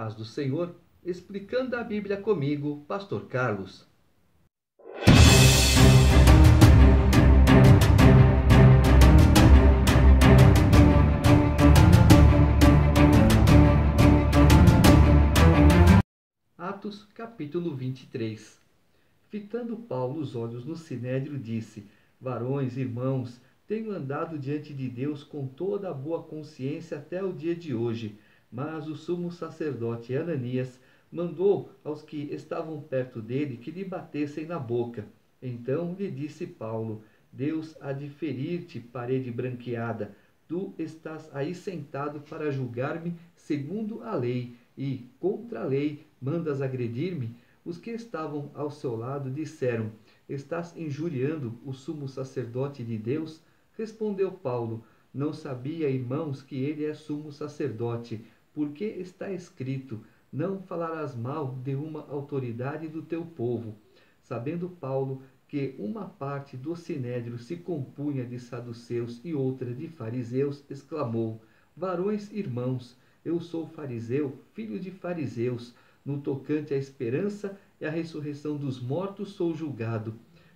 paz do Senhor, explicando a Bíblia comigo, Pastor Carlos. Atos, capítulo 23. Fitando Paulo os olhos no sinédrio, disse: Varões, irmãos, tenho andado diante de Deus com toda a boa consciência até o dia de hoje. Mas o sumo sacerdote Ananias mandou aos que estavam perto dele que lhe batessem na boca. Então lhe disse Paulo: Deus há de ferir-te, parede branqueada. Tu estás aí sentado para julgar-me segundo a lei, e, contra a lei, mandas agredir-me? Os que estavam ao seu lado disseram: Estás injuriando o sumo sacerdote de Deus? Respondeu Paulo: Não sabia, irmãos, que ele é sumo sacerdote, porque está escrito: Não falarás mal de uma autoridade do teu povo. Sabendo Paulo que uma parte do sinédrio se compunha de saduceus e outra de fariseus, exclamou: Varões, irmãos, eu sou fariseu, filho de fariseus. No tocante à esperança e à ressurreição dos mortos sou julgado.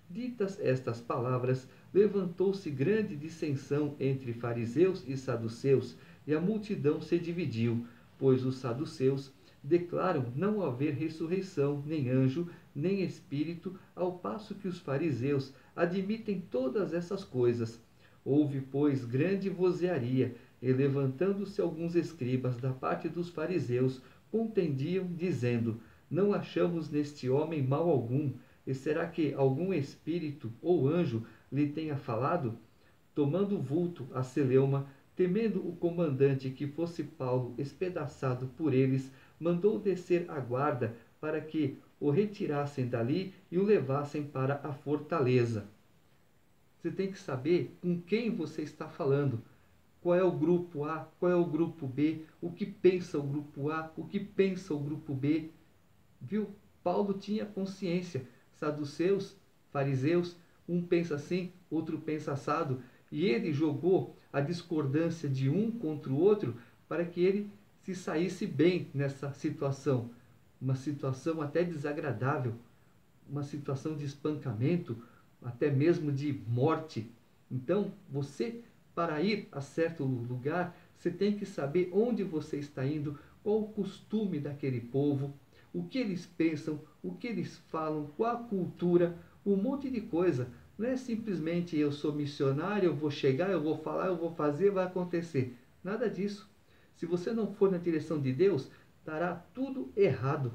Ditas estas palavras, levantou-se grande dissensão entre fariseus e saduceus, e a multidão se dividiu, pois os saduceus declaram não haver ressurreição, nem anjo, nem espírito, ao passo que os fariseus admitem todas essas coisas. Houve, pois, grande vozearia, e levantando-se alguns escribas da parte dos fariseus, contendiam, dizendo: Não achamos neste homem mal algum, e será que algum espírito ou anjo lhe tenha falado? Tomando vulto a celeuma, temendo o comandante que fosse Paulo espedaçado por eles, mandou descer a guarda para que o retirassem dali e o levassem para a fortaleza. Você tem que saber com quem você está falando. Qual é o grupo A, qual é o grupo B, o que pensa o grupo A, o que pensa o grupo B. Viu? Paulo tinha consciência. Saduceus, fariseus, um pensa assim, outro pensa assado. E ele jogou a discordância de um contra o outro para que ele se saísse bem nessa situação. Uma situação até desagradável, uma situação de espancamento, até mesmo de morte. Então, você, para ir a certo lugar, você tem que saber onde você está indo, qual o costume daquele povo, o que eles pensam, o que eles falam, qual a cultura, um monte de coisa. Não é simplesmente eu sou missionário, eu vou chegar, eu vou falar, eu vou fazer, vai acontecer. Nada disso. Se você não for na direção de Deus, estará tudo errado.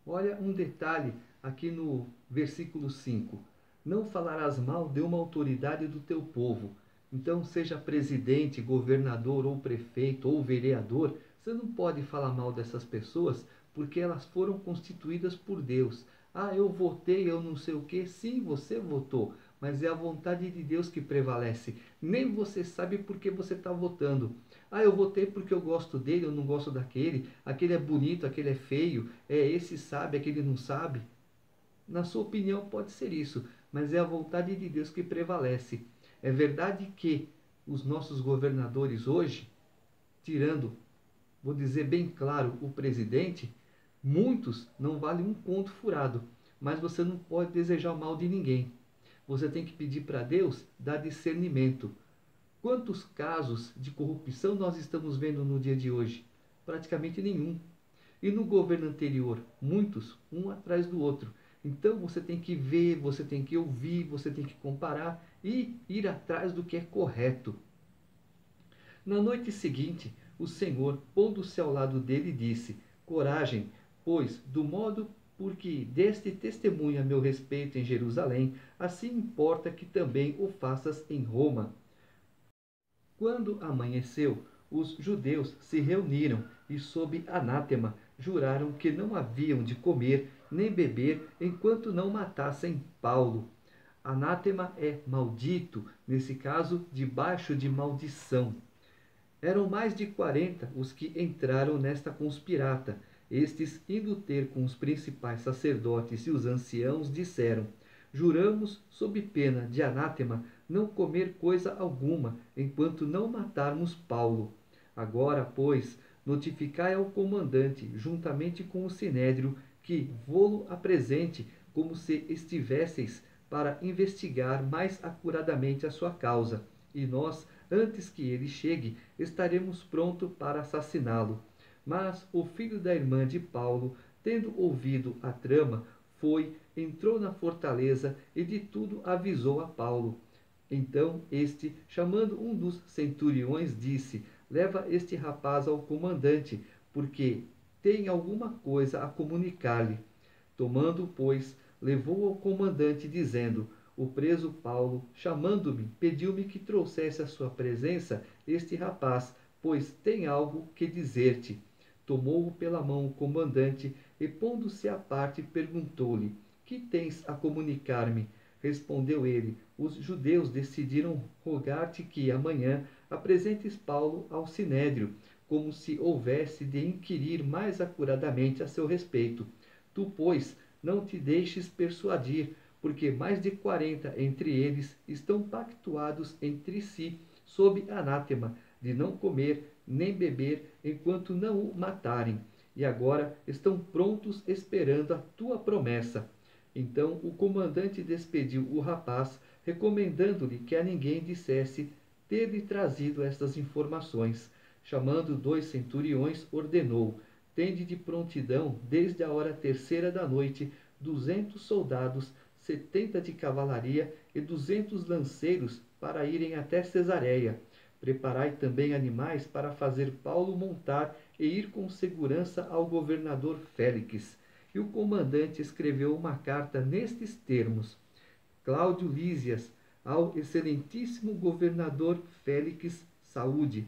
Olha um detalhe aqui no versículo 5. Não falarás mal de uma autoridade do teu povo. Então, seja presidente, governador ou prefeito ou vereador, você não pode falar mal dessas pessoas porque elas foram constituídas por Deus. Ah, eu votei, eu não sei o que. Sim, você votou, mas é a vontade de Deus que prevalece. Nem você sabe por que você está votando. Ah, eu votei porque eu gosto dele, eu não gosto daquele. Aquele é bonito, aquele é feio. Esse sabe, aquele não sabe. Na sua opinião pode ser isso, mas é a vontade de Deus que prevalece. É verdade que os nossos governadores hoje, tirando, vou dizer bem claro, o presidente, muitos não valem um conto furado, mas você não pode desejar o mal de ninguém. Você tem que pedir para Deus dar discernimento. Quantos casos de corrupção nós estamos vendo no dia de hoje? Praticamente nenhum. E no governo anterior, muitos, um atrás do outro. Então você tem que ver, você tem que ouvir, você tem que comparar e ir atrás do que é correto. Na noite seguinte, o Senhor, pondo-se ao lado dele, disse: Coragem, pois, do modo por que deste testemunho a meu respeito em Jerusalém, assim importa que também o faças em Roma. Quando amanheceu, os judeus se reuniram e, sob anátema, juraram que não haviam de comer nem beber enquanto não matassem Paulo. Anátema é maldito, nesse caso, debaixo de maldição. Eram mais de 40 os que entraram nesta conspirata. Estes, indo ter com os principais sacerdotes e os anciãos, disseram: Juramos, sob pena de anátema, não comer coisa alguma, enquanto não matarmos Paulo. Agora, pois, Notificai ao comandante, juntamente com o sinédrio, que vô-lo apresente, como se estivesseis para investigar mais acuradamente a sua causa, e nós, antes que ele chegue, estaremos prontos para assassiná-lo. Mas o filho da irmã de Paulo, tendo ouvido a trama, entrou na fortaleza e de tudo avisou a Paulo. Então este, chamando um dos centuriões, disse: Leva este rapaz ao comandante, porque tem alguma coisa a comunicar-lhe. Tomando, pois, levou ao comandante, dizendo: O preso Paulo, chamando-me, pediu-me que trouxesse à sua presença este rapaz, pois tem algo que dizer-te. Tomou-o pela mão o comandante e, pondo-se à parte, perguntou-lhe: Que tens a comunicar-me? Respondeu ele: Os judeus decidiram rogar-te que amanhã apresentes Paulo ao sinédrio, como se houvesse de inquirir mais acuradamente a seu respeito. Tu, pois, não te deixes persuadir, porque mais de 40 entre eles estão pactuados entre si, sob anátema, de não comer nem beber enquanto não o matarem, e agora estão prontos esperando a tua promessa. Então o comandante despediu o rapaz, recomendando-lhe que a ninguém dissesse ter-lhe trazido estas informações. Chamando 2 centuriões, ordenou: Tende de prontidão, desde a hora terceira da noite, 200 soldados, 70 de cavalaria e 200 lanceiros, para irem até Cesareia. Preparai também animais para fazer Paulo montar e ir com segurança ao governador Félix. E o comandante escreveu uma carta nestes termos: Cláudio Lísias, ao excelentíssimo governador Félix, saúde.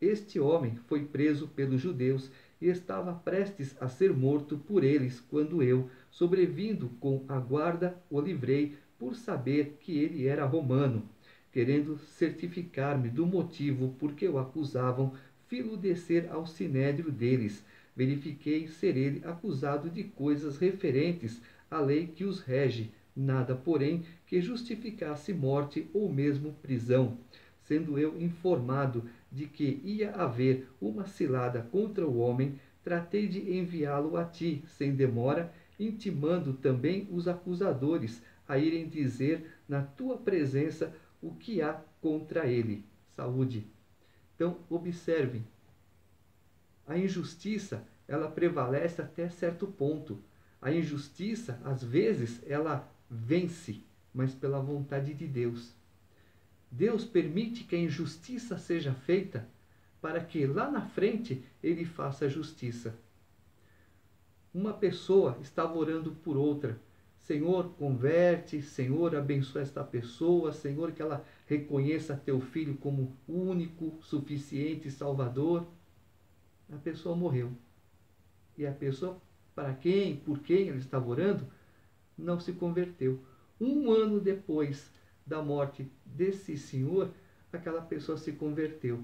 Este homem foi preso pelos judeus e estava prestes a ser morto por eles, quando eu, sobrevindo com a guarda, o livrei, por saber que ele era romano. Querendo certificar-me do motivo por que o acusavam, fi-lo descer ao sinédrio deles. Verifiquei ser ele acusado de coisas referentes à lei que os rege, nada, porém, que justificasse morte ou mesmo prisão. Sendo eu informado de que ia haver uma cilada contra o homem, tratei de enviá-lo a ti, sem demora, intimando também os acusadores a irem dizer na tua presença o que há contra ele. Saúde. Então, observem, a injustiça, ela prevalece até certo ponto. A injustiça, às vezes, ela vence, mas pela vontade de Deus. Deus permite que a injustiça seja feita para que lá na frente ele faça justiça. Uma pessoa estava orando por outra. Senhor, converte, Senhor, abençoa esta pessoa, Senhor, que ela reconheça teu filho como único, suficiente Salvador. A pessoa morreu. E a pessoa por quem ele estava orando, não se converteu. 1 ano depois da morte desse senhor, aquela pessoa se converteu.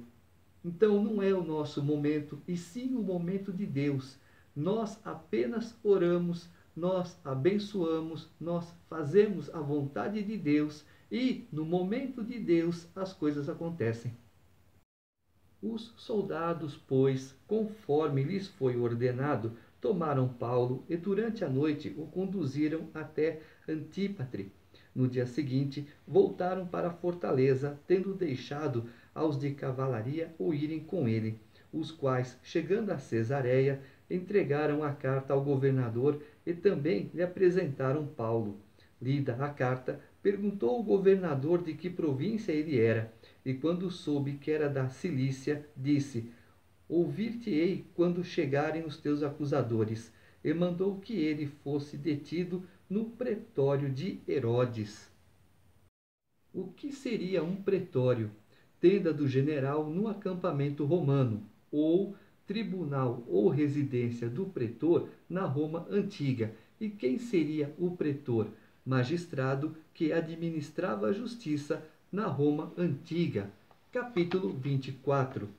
Então não é o nosso momento, e sim o momento de Deus. Nós apenas oramos, nós abençoamos, nós fazemos a vontade de Deus, e no momento de Deus as coisas acontecem. Os soldados, pois, conforme lhes foi ordenado, tomaram Paulo e durante a noite o conduziram até Antípatre. No dia seguinte, voltaram para a fortaleza, tendo deixado aos de cavalaria o irem com ele, os quais, chegando a Cesareia, entregaram a carta ao governador e também lhe apresentaram Paulo. Lida a carta, perguntou o governador de que província ele era, e quando soube que era da Cilícia, disse: Ouvir-te-ei quando chegarem os teus acusadores. E mandou que ele fosse detido no pretório de Herodes. O que seria um pretório? Tenda do general no acampamento romano, ou tribunal ou residência do pretor na Roma antiga. E quem seria o pretor? Magistrado que administrava a justiça na Roma antiga. Capítulo 24.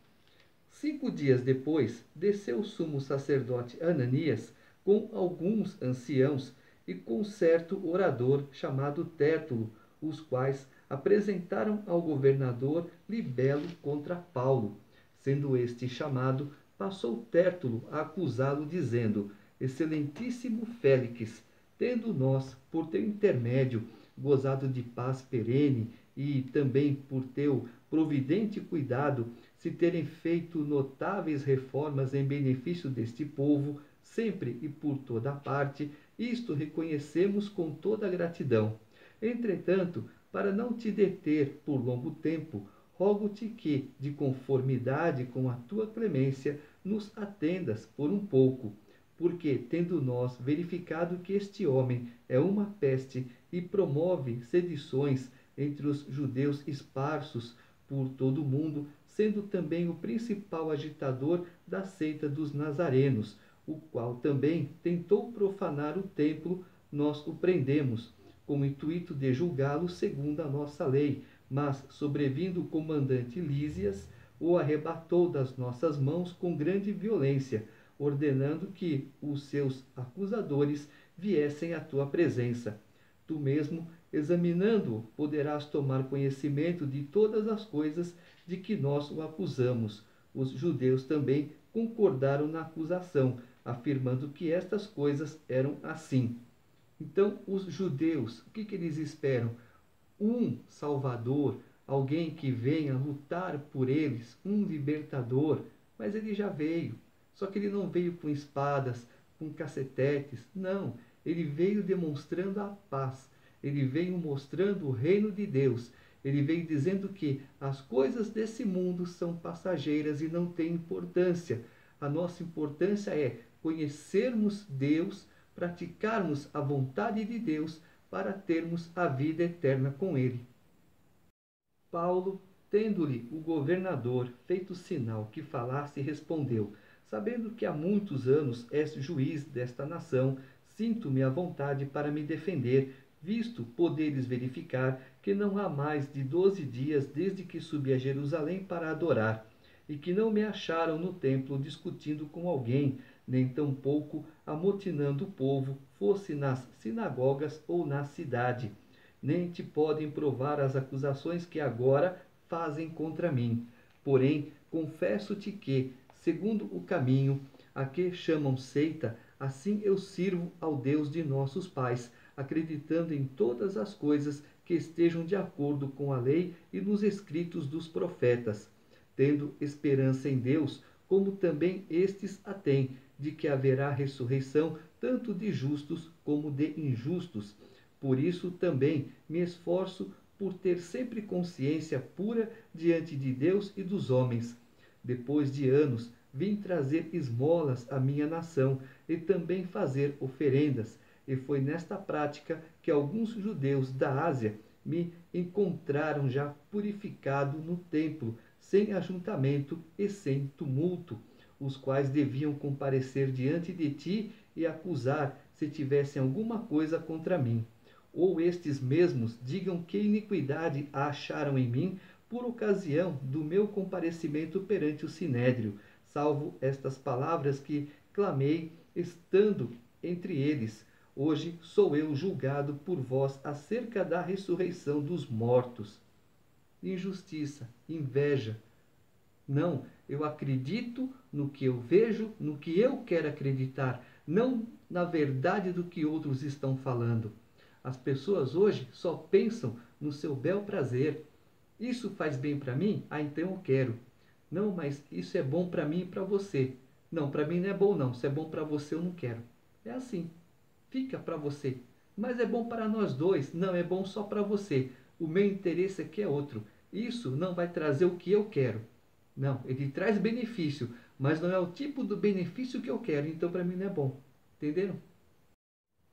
5 dias depois, desceu o sumo sacerdote Ananias com alguns anciãos e com certo orador chamado Tértulo, os quais apresentaram ao governador libelo contra Paulo. Sendo este chamado, passou Tértulo a acusá-lo, dizendo: Excelentíssimo Félix, tendo nós, por teu intermédio, gozado de paz perene, e também por teu providente cuidado, se terem feito notáveis reformas em benefício deste povo, sempre e por toda a parte, isto reconhecemos com toda a gratidão. Entretanto, para não te deter por longo tempo, rogo-te que, de conformidade com a tua clemência, nos atendas por um pouco, porque, tendo nós verificado que este homem é uma peste e promove sedições entre os judeus esparsos por todo o mundo, sendo também o principal agitador da seita dos nazarenos, o qual também tentou profanar o templo, nós o prendemos, com o intuito de julgá-lo segundo a nossa lei, mas, sobrevindo o comandante Lísias, o arrebatou das nossas mãos com grande violência, ordenando que os seus acusadores viessem à tua presença. Tu mesmo, examinando-o, poderás tomar conhecimento de todas as coisas de que nós o acusamos. Os judeus também concordaram na acusação, afirmando que estas coisas eram assim. Então, os judeus, o que eles esperam? Um Salvador, alguém que venha lutar por eles, um libertador, mas ele já veio. Só que ele não veio com espadas, com cacetetes, não. Ele veio demonstrando a paz. Ele veio mostrando o reino de Deus. Ele veio dizendo que as coisas desse mundo são passageiras e não têm importância. A nossa importância é conhecermos Deus, praticarmos a vontade de Deus para termos a vida eterna com Ele. Paulo, tendo-lhe o governador feito sinal que falasse, respondeu: Sabendo que há muitos anos és juiz desta nação, sinto-me à vontade para me defender, visto poderes verificar que não há mais de 12 dias desde que subi a Jerusalém para adorar, e que não me acharam no templo discutindo com alguém, nem tampouco amotinando o povo, fosse nas sinagogas ou na cidade. Nem te podem provar as acusações que agora fazem contra mim. Porém, confesso-te que, segundo o caminho a que chamam seita, assim eu sirvo ao Deus de nossos pais, acreditando em todas as coisas que estejam de acordo com a lei e nos escritos dos profetas, tendo esperança em Deus, como também estes a têm, de que haverá ressurreição tanto de justos como de injustos. Por isso também me esforço por ter sempre consciência pura diante de Deus e dos homens. Depois de anos, vim trazer esmolas à minha nação e também fazer oferendas, e foi nesta prática que alguns judeus da Ásia me encontraram já purificado no templo, sem ajuntamento e sem tumulto, os quais deviam comparecer diante de ti e acusar se tivessem alguma coisa contra mim. Ou estes mesmos digam que iniquidade acharam em mim por ocasião do meu comparecimento perante o sinédrio, salvo estas palavras que clamei estando entre eles: hoje sou eu julgado por vós acerca da ressurreição dos mortos. Injustiça, inveja. Não, eu acredito no que eu vejo, no que eu quero acreditar, não na verdade do que outros estão falando. As pessoas hoje só pensam no seu bel prazer. Isso faz bem para mim? Ah, então eu quero. Não, mas isso é bom para mim e para você. Não, para mim não é bom não. Se é bom para você, eu não quero. É assim. Fica para você. Mas é bom para nós dois. Não, é bom só para você. O meu interesse aqui é outro. Isso não vai trazer o que eu quero. Não, ele traz benefício, mas não é o tipo do benefício que eu quero. Então para mim não é bom. Entenderam?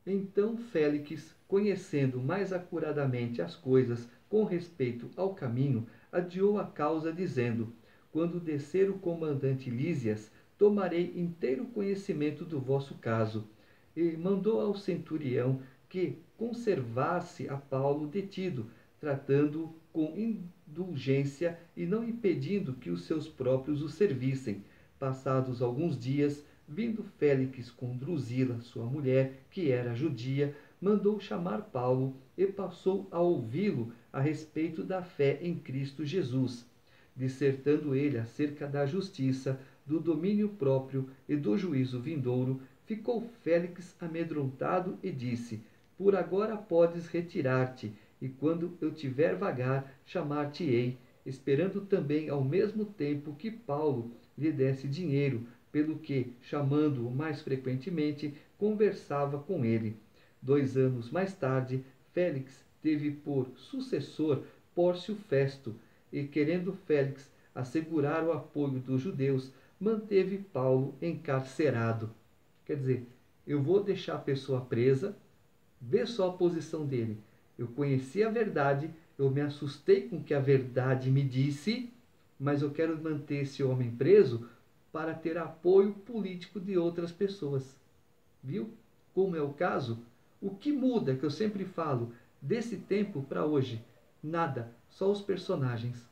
Então Félix, conhecendo mais acuradamente as coisas com respeito ao caminho, adiou a causa, dizendo: Quando descer o comandante Lísias, tomarei inteiro conhecimento do vosso caso. E mandou ao centurião que conservasse a Paulo detido, tratando-o com indulgência e não impedindo que os seus próprios o servissem. Passados alguns dias, vindo Félix com Drusila, sua mulher, que era judia, mandou chamar Paulo e passou a ouvi-lo a respeito da fé em Cristo Jesus. Dissertando ele acerca da justiça, do domínio próprio e do juízo vindouro, ficou Félix amedrontado e disse: Por agora podes retirar-te, e quando eu tiver vagar, chamar-te-ei, esperando também ao mesmo tempo que Paulo lhe desse dinheiro, pelo que, chamando-o mais frequentemente, conversava com ele. 2 anos mais tarde, Félix teve por sucessor Pórcio Festo, e querendo Félix assegurar o apoio dos judeus, manteve Paulo encarcerado. Quer dizer, eu vou deixar a pessoa presa, vê só a posição dele. Eu conheci a verdade, eu me assustei com o que a verdade me disse, mas eu quero manter esse homem preso para ter apoio político de outras pessoas. Viu como é o caso? O que muda, que eu sempre falo, desse tempo para hoje? Nada, só os personagens.